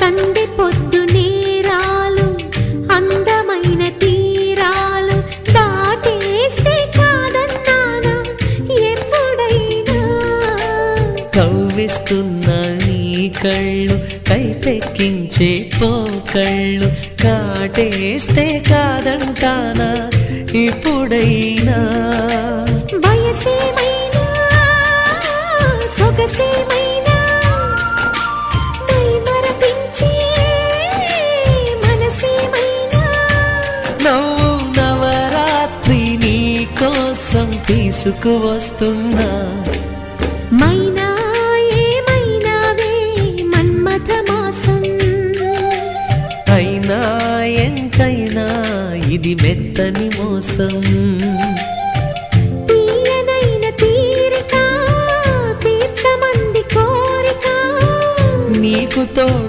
సందె పొద్దు నేరాలు అందమైన తీరాలు దాటేస్తే కాదన్నానా ఎప్పుడైనా కవ్విస్తున్న నీ కళ్ళు కైపెక్కించే పోకళ్ళు కాటేస్తే కాదంటానా ఇప్పుడైనా వయసేమైనా సొగసేమైనా మైమరపించే మనసేమైనా నవ్వు నవరాత్రి నీ కోసం తీసుకువస్తున్నా మైనా ఏమైనావే మన్మథ మాసం అయినా ఎంతైనా ఇది మెత్తని మోసం తీయనైన తీరిక తీర్చమంది కోరిక నీకు తోడు